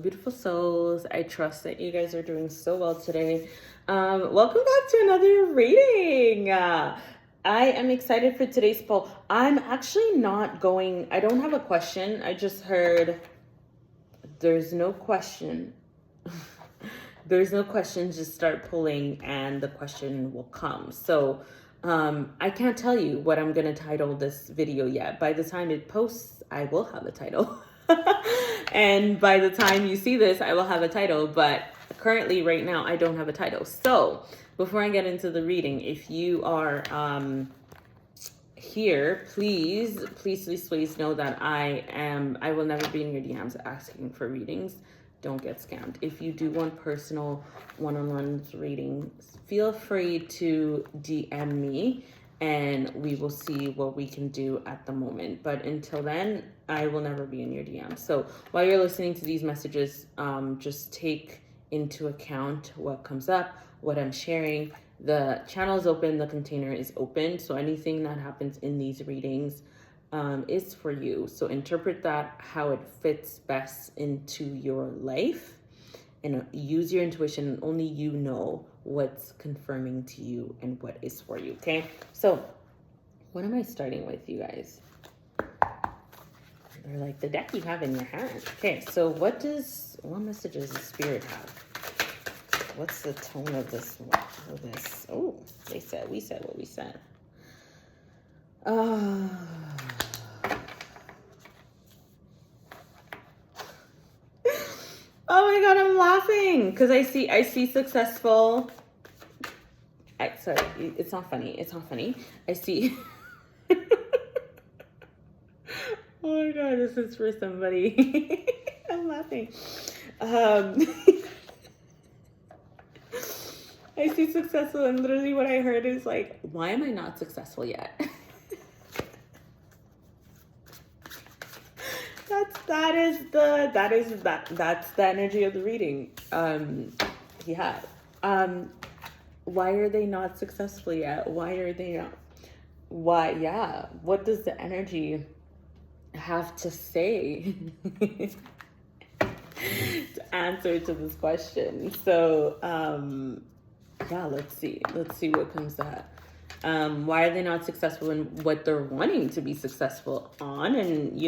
Beautiful souls, I trust that you guys are doing so well today. Welcome back to another reading. I am excited for today's poll. I'm actually not going, I don't have a question. I just heard there's no question. There's no question, just start pulling and the question will come. So I can't tell you what I'm going to title this video yet. By the time it posts, I will have a title. And by the time you see this, I will have a title. But currently, right now, I don't have a title. So before I get into the reading, if you are here, please know that I will never be in your DMs asking for readings. Don't get scammed. If you do want personal one-on-one readings, feel free to DM me and we will see what we can do at the moment. But until then, I will never be in your DMs. So while you're listening to these messages, just take into account what comes up, what I'm sharing. The channel is open, the container is open. So anything that happens in these readings is for you. So interpret that how it fits best into your life and use your intuition, and only you know what's confirming to you and what is for you. Okay, so what am I starting with, you guys? They're like the deck you have in your hand. Okay, so what messages does the spirit have? What's the tone of this? Oh, we said what we said. Oh my God, I'm laughing because I see successful. Sorry, it's not funny. It's not funny. I see. Oh my God, this is for somebody. I'm laughing. I see successful, and literally what I heard is like, why am I not successful yet? That's the energy of the reading. Yeah. Why are they not successful yet? Why are they not? Why? Yeah. What does the energy have to say to answer to this question? So, yeah, let's see what comes up. Why are they not successful in what they're wanting to be successful on, and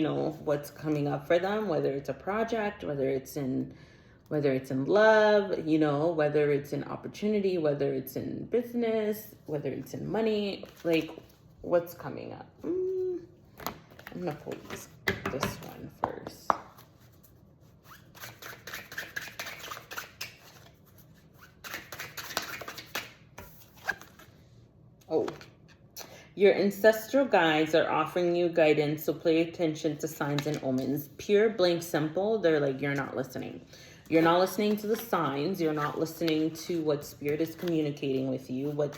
what's coming up for them, whether it's a project, whether it's in love, whether it's in opportunity, whether it's in business, whether it's in money, like what's coming up. I'm gonna pull this one first. Oh, your ancestral guides are offering you guidance, so pay attention to signs and omens. Pure, blank, simple, they're like, you're not listening. You're not listening to the signs. You're not listening to what spirit is communicating with you. What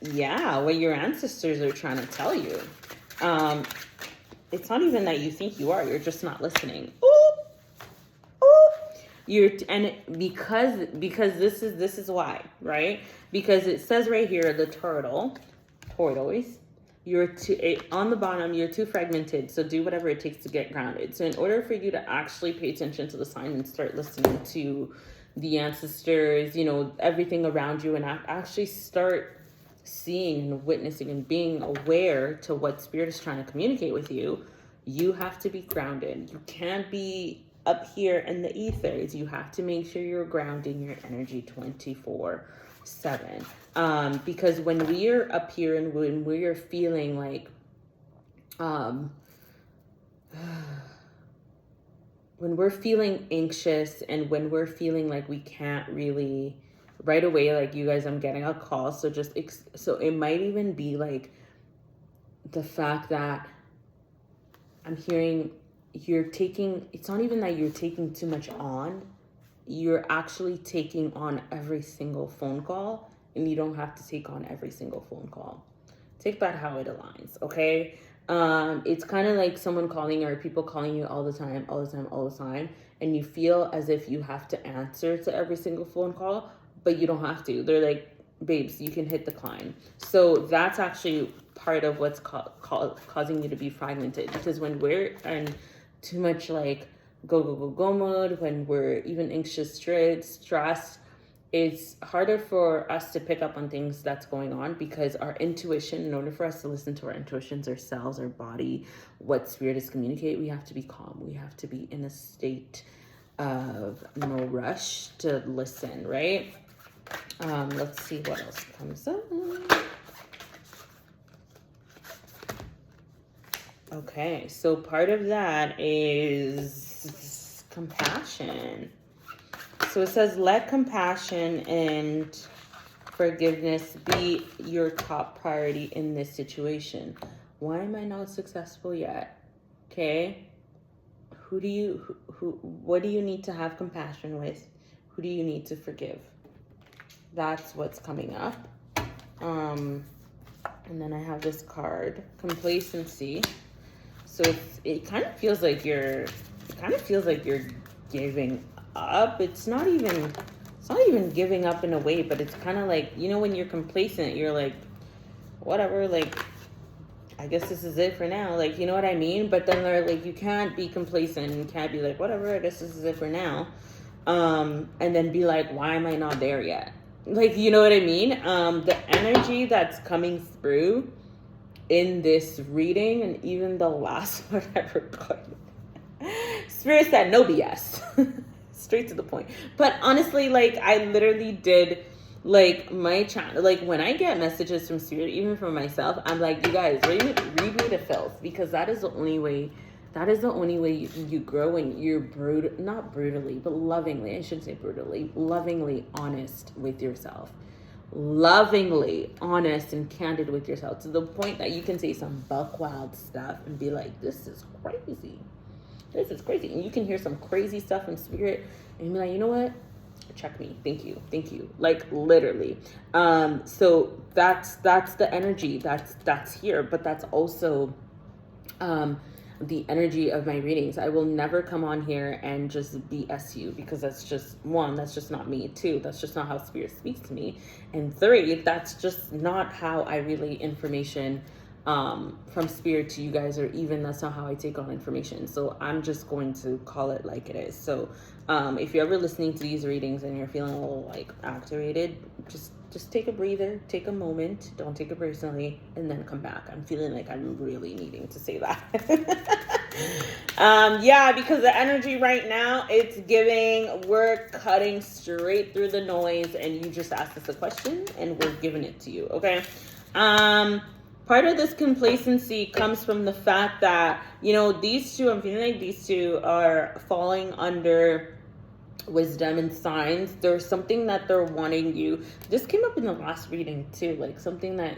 your ancestors are trying to tell you. It's not even that you think you are. You're just not listening. Because this is why, right? Because it says right here, the tortoise, on the bottom, you're too fragmented, so do whatever it takes to get grounded. So in order for you to actually pay attention to the sign and start listening to the ancestors, everything around you, and actually start seeing and witnessing and being aware to what spirit is trying to communicate with you, you have to be grounded. You can't be up here in the ethers. You have to make sure you're grounding your energy 24/7. Because when we are up here and when we are feeling like, when we're feeling anxious and when we're feeling like we can't really right away, like you guys, I'm getting a call. So so it might even be like the fact that I'm hearing it's not even that you're taking too much on. You're actually taking on every single phone call, and you don't have to take on every single phone call. Take that how it aligns, okay? It's kind of like someone calling or people calling you all the time, and you feel as if you have to answer to every single phone call, but you don't have to. They're like, babes, you can hit decline. So that's actually part of what's causing you to be fragmented, because when we're in too much like go mode, when we're even anxious, stressed, it's harder for us to pick up on things that's going on, because our intuition, in order for us to listen to our intuitions, ourselves, our body, what spirit is communicate, we have to be calm. We have to be in a state of no rush to listen, right? Let's see what else comes up. Okay, so part of that is compassion. So it says, let compassion and forgiveness be your top priority in this situation. Why am I not successful yet? Okay. What do you need to have compassion with? Who do you need to forgive? That's what's coming up. And then I have this card, complacency. So it kind of feels like you're giving up. It's not even giving up in a way, but it's kind of like, you know, when you're complacent, you're like, whatever, like, I guess this is it for now, like, you know what I mean? But then they're like, you can't be complacent and can't be like, whatever, I guess this is it for now, and then be like, why am I not there yet? Like, you know what I mean? The energy that's coming through in this reading, and even the last one I recorded, Spirit said no BS. Straight to the point. But honestly, like, I literally did, like, my channel, like, when I get messages from Spirit, even from myself, I'm like, you guys, read me to filth, because that is the only way you grow, when you're not brutally, but lovingly, I shouldn't say brutally, lovingly honest with yourself. Lovingly honest and candid with yourself, to the point that you can say some buck wild stuff and be like, this is crazy. This is crazy. And you can hear some crazy stuff in Spirit and be like, you know what? Check me. Thank you. Like, literally. So that's the energy that's here, but that's also the energy of my readings. I will never come on here and just BS you, because that's just, one, that's just not me. Two, that's just not how Spirit speaks to me. And three, that's just not how I relay information from Spirit to you guys, or even that's not how I take on information. So I'm just going to call it like it is. So if you're ever listening to these readings and you're feeling a little like activated, just take a breather, take a moment, don't take it personally, and then come back. I'm feeling like I'm really needing to say that. Yeah, because the energy right now, it's giving, we're cutting straight through the noise, and you just asked us a question and we're giving it to you, okay? Part of this complacency comes from the fact that, you know, these two, I'm feeling like these two are falling under wisdom and signs. There's something that they're wanting you. This came up in the last reading too, like something that,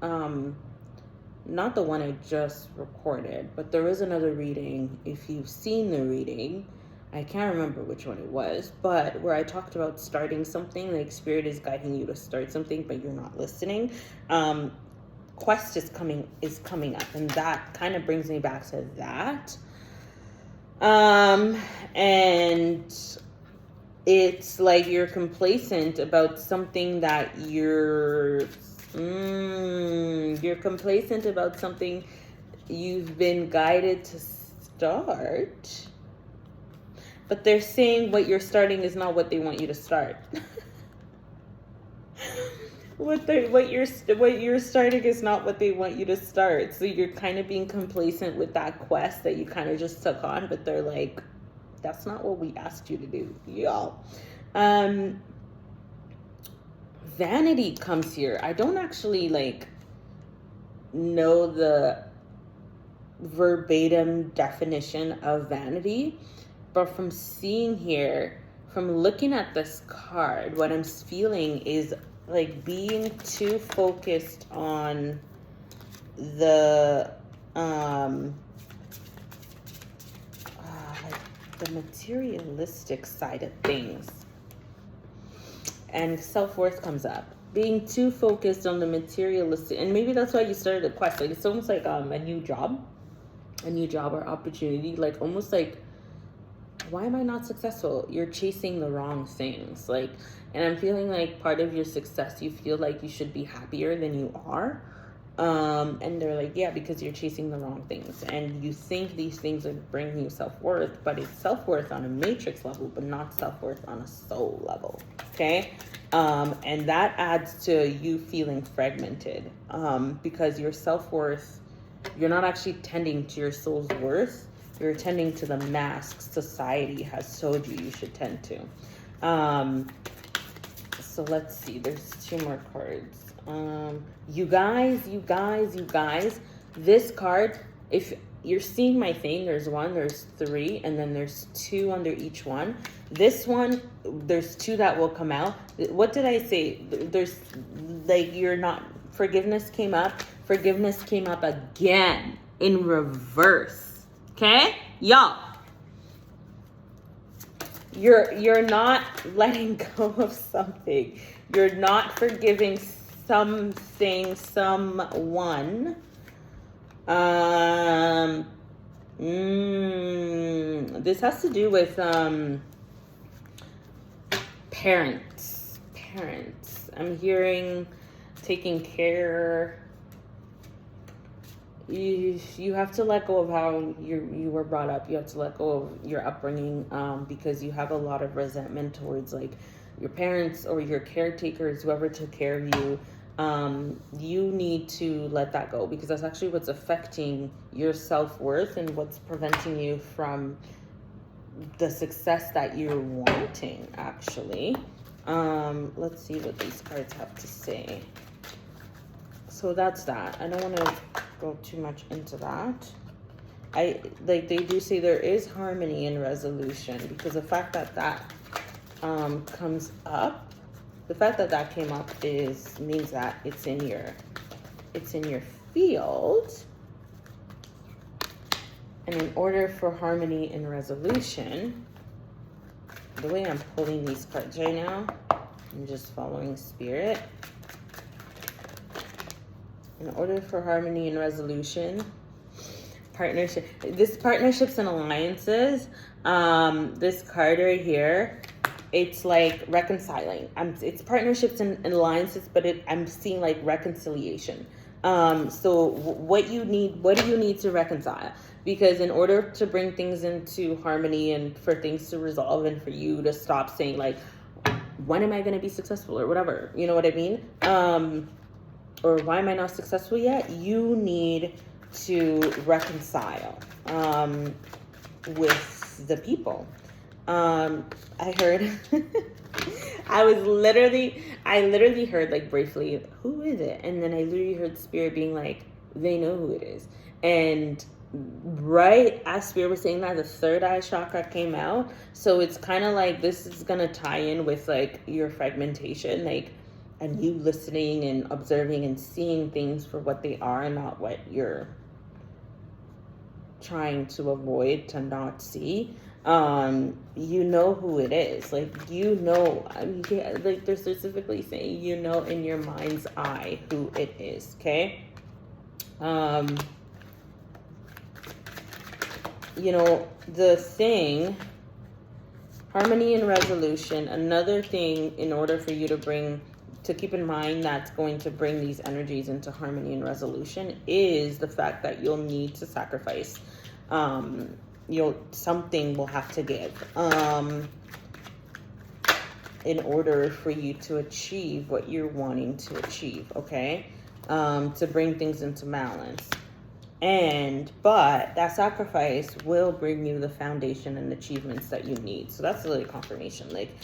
not the one I just recorded, but there is another reading. If you've seen the reading, I can't remember which one it was, but where I talked about starting something, like Spirit is guiding you to start something, but you're not listening. Quest is coming up, and that kind of brings me back to that. And it's like you're complacent about something that you're complacent about something you've been guided to start, but they're saying what you're starting is not what they want you to start. What you're starting is not what they want you to start. So you're kind of being complacent with that quest that you kind of just took on, but they're like, that's not what we asked you to do, y'all. Vanity comes here. I don't actually like know the verbatim definition of vanity, but from seeing here, from looking at this card, what I'm feeling is like being too focused on the the materialistic side of things, and self-worth comes up. Being too focused on the materialistic, and maybe that's why you started a quest. Like, it's almost like a new job or opportunity. Like, almost like, why am I not successful? You're chasing the wrong things. Like, and I'm feeling like part of your success, you feel like you should be happier than you are. And they're like, yeah, because you're chasing the wrong things. And you think these things are bringing you self-worth, but it's self-worth on a matrix level, but not self-worth on a soul level. Okay? And that adds to you feeling fragmented, because your self-worth, you're not actually tending to your soul's worth. You're tending to the masks society has told you should tend to. So let's see. There's 2 more cards. You guys. This card, if you're seeing my thing, there's 1, there's 3, and then there's 2 under each one. This one, there's 2 that will come out. What did I say? There's like, you're not, forgiveness came up again in reverse. Okay, y'all, you're not letting go of something. You're not forgiving something, someone. This has to do with parents. I'm hearing taking care. You have to let go of how you were brought up. You have to let go of your upbringing, because you have a lot of resentment towards like your parents or your caretakers, whoever took care of you. You need to let that go, because that's actually what's affecting your self-worth and what's preventing you from the success that you're wanting, actually. Let's see what these cards have to say. So that's that. I don't want to go too much into that. They do say there is harmony and resolution, because the fact that comes up, the fact that came up means that it's in your field. And in order for harmony and resolution, the way I'm pulling these cards right now, I'm just following spirit. In order for harmony and resolution, partnerships and alliances, this card right here, it's like reconciling. It's partnerships and alliances, but I'm seeing like reconciliation. So what do you need to reconcile? Because in order to bring things into harmony and for things to resolve and for you to stop saying like, when am I going to be successful or whatever, you know what I mean? Or why am I not successful yet? You need to reconcile with the people. I heard, I literally heard like briefly, who is it? And then I literally heard Spirit being like, they know who it is. And right as Spirit was saying that, the third eye chakra came out. So it's kind of like, this is going to tie in with like your fragmentation, like, and you listening and observing and seeing things for what they are and not what you're trying to avoid to not see. You know who it is. Like, you know, like they're specifically saying, you know, in your mind's eye who it is. Okay. You know, the thing, harmony and resolution, another thing in order for you to keep in mind that's going to bring these energies into harmony and resolution is the fact that you'll need to sacrifice. Something will have to give in order for you to achieve what you're wanting to achieve, okay? To bring things into balance. But that sacrifice will bring you the foundation and achievements that you need. So that's really confirmation. Like,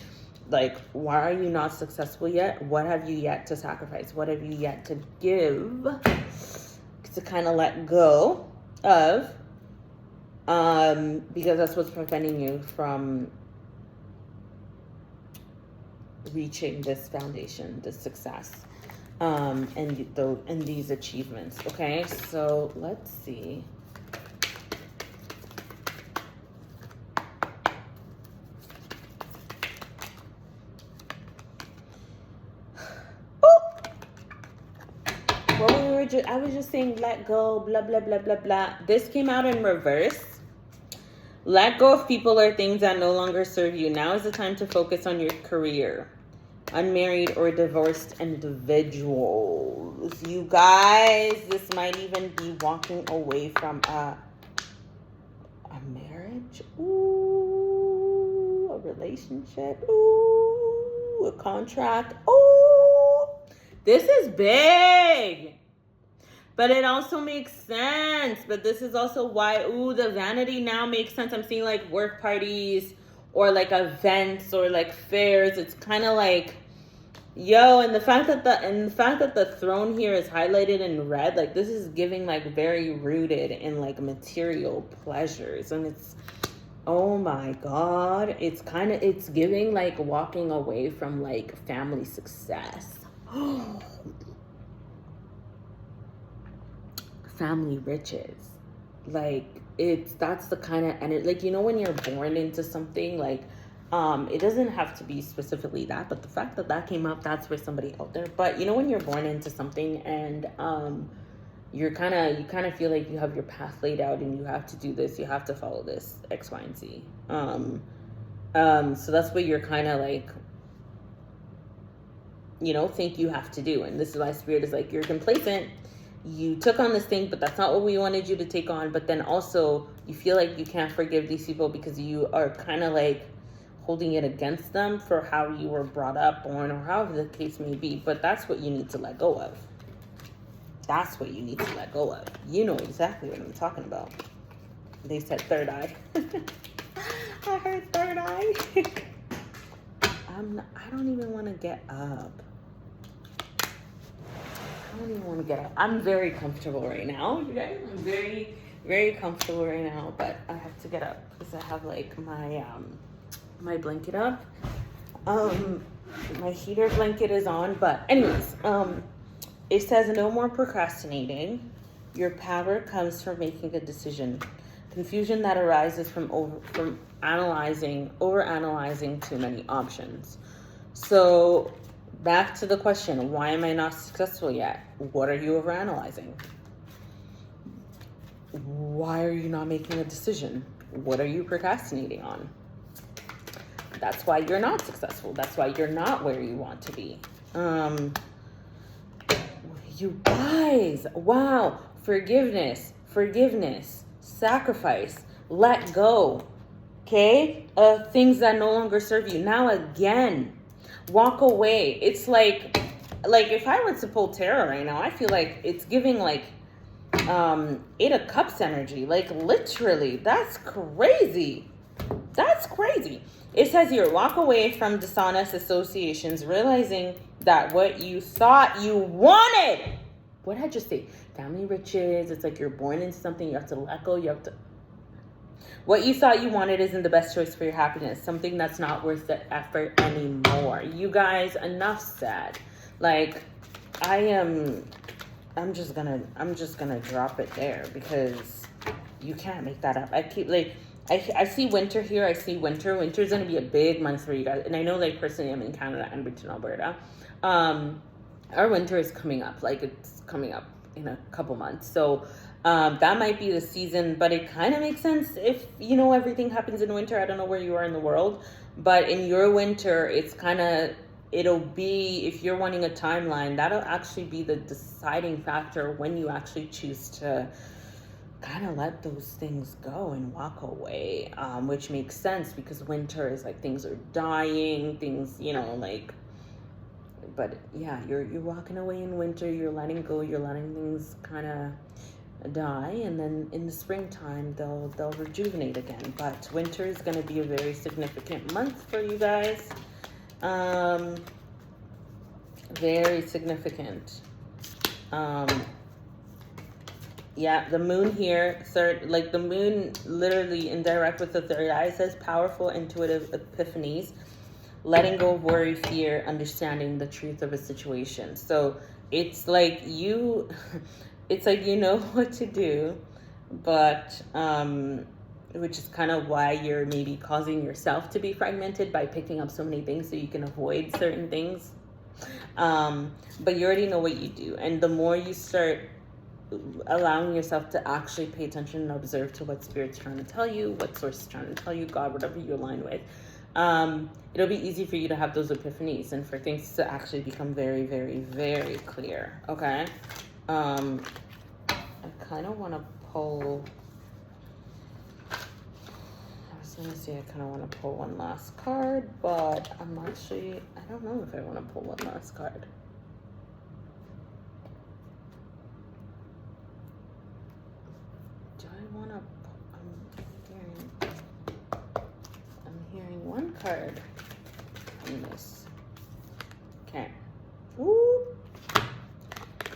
why are you not successful yet? What have you yet to sacrifice? What have you yet to give to kind of let go of? Because that's what's preventing you from reaching this foundation, this success, and these achievements. Okay, so let's see. I was just saying, let go, blah, blah, blah, blah, blah. This came out in reverse. Let go of people or things that no longer serve you. Now is the time to focus on your career. unmarried or divorced individuals. You guys, this might even be walking away from a marriage. Ooh, a relationship. Ooh, a contract. Ooh, this is big. But it also makes sense. But this is also why, the vanity now makes sense. I'm seeing like work parties or like events or like fairs. It's kind of like, and the fact that the throne here is highlighted in red, like this is giving like very rooted in like material pleasures. And it's, oh my God, it's giving like walking away from like family success. Family riches, like that's the kind of, and like, when you're born into something, like it doesn't have to be specifically that, but the fact that came up, that's for somebody out there. But when you're born into something and you kind of feel like you have your path laid out and you have to do this, you have to follow this X, Y, and Z. So that's what you're kind of like, think you have to do. And this is why Spirit is like, you're complacent. You took on this thing, but that's not what we wanted you to take on. But then also you feel like you can't forgive these people because you are kind of like holding it against them for how you were brought up, born, or however the case may be. But that's what you need to let go of. That's what you need to let go of. You know exactly what I'm talking about. They said third eye. I heard third eye. I don't even want to get up. I don't even want to get up. I'm very comfortable right now, you guys. I'm very, very comfortable right now, but I have to get up because I have like my blanket up. My heater blanket is on, but anyways, it says no more procrastinating. Your power comes from making a decision. Confusion that arises from overanalyzing too many options. So back to the question, why am I not successful yet? What are you overanalyzing? Why are you not making a decision? What are you procrastinating on? That's why you're not successful. That's why you're not where you want to be. You guys, wow. Forgiveness, sacrifice, let go. Okay? Things that no longer serve you. Now again, walk away. It's like if I were to pull tarot right now, I feel like it's giving like 8 of Cups energy. Like literally, that's crazy. That's crazy. It says here, walk away from dishonest associations, realizing that what you thought you wanted. What did I just say? Family riches. It's like you're born into something. You have to let go. What you thought you wanted isn't the best choice for your happiness. Something that's not worth the effort anymore. You guys, enough said. Like, I'm just gonna drop it there because you can't make that up. I keep like, I see winter here. I see winter. Winter's gonna be a big month for you guys. And I know, like, personally, I'm in Canada and Edmonton, Alberta. Our winter is coming up. Like, it's coming up in a couple months. So that might be the season, but it kind of makes sense if, everything happens in winter. I don't know where you are in the world, but in your winter, it'll be, if you're wanting a timeline, that'll actually be the deciding factor when you actually choose to kind of let those things go and walk away, which makes sense because winter is like things are dying, things, but yeah, you're walking away in winter, you're letting go, you're letting things kind of die, and then in the springtime they'll rejuvenate again. But winter is going to be a very significant month for you guys. Very significant. Yeah, the moon here, the moon literally in direct with the third eye says powerful intuitive epiphanies, letting go of worry, fear, understanding the truth of a situation. So it's like you know what to do, but which is kind of why you're maybe causing yourself to be fragmented by picking up so many things so you can avoid certain things. But you already know what you do, and the more you start allowing yourself to actually pay attention and observe to what Spirit's trying to tell you, what Source is trying to tell you, God, whatever you align with, it'll be easy for you to have those epiphanies and for things to actually become very, very, very clear. Okay. I kind of want to pull. I was gonna say I kind of want to pull one last card, but I'm actually, I don't know if I want to pull one last card. Do I want to? I'm hearing one card on this. Okay. Ooh.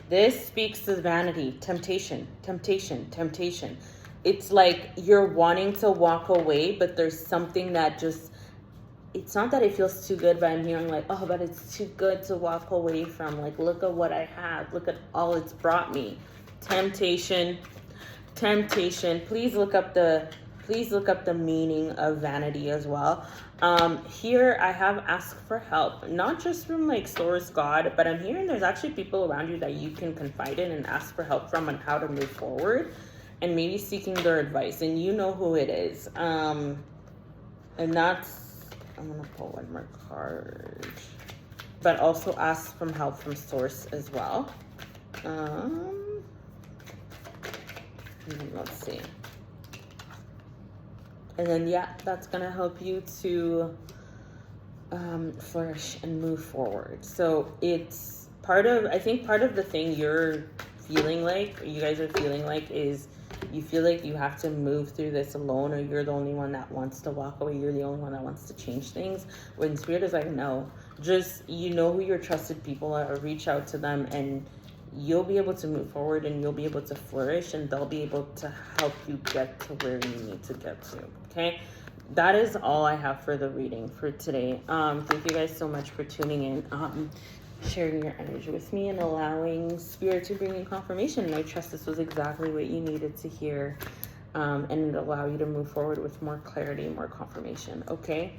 This speaks to vanity, temptation, temptation, temptation. It's like you're wanting to walk away, but there's something that just, it's not that it feels too good, but I'm hearing like, oh, but it's too good to walk away from. Like, look at what I have. Look at all it's brought me. Temptation, temptation. Please look up the meaning of vanity as well. Here I have ask for help, not just from like source God, but I'm hearing there's actually people around you that you can confide in and ask for help from on how to move forward, and maybe seeking their advice, and you know who it is. And that's, I'm gonna pull one more card, but also ask from help from source as well. Let's see. And then, yeah, that's going to help you to flourish and move forward. So it's I think part of the thing you're feeling like, or you guys are feeling like, is you feel like you have to move through this alone, or you're the only one that wants to walk away. You're the only one that wants to change things. When Spirit is like, no, just, you know who your trusted people are, reach out to them, and you'll be able to move forward, and you'll be able to flourish, and they'll be able to help you get to where you need to get to. Okay, that is all I have for the reading for today. Thank you guys so much for tuning in, sharing your energy with me, and allowing Spirit to bring you confirmation. And I trust this was exactly what you needed to hear, and allow you to move forward with more clarity, more confirmation. Okay,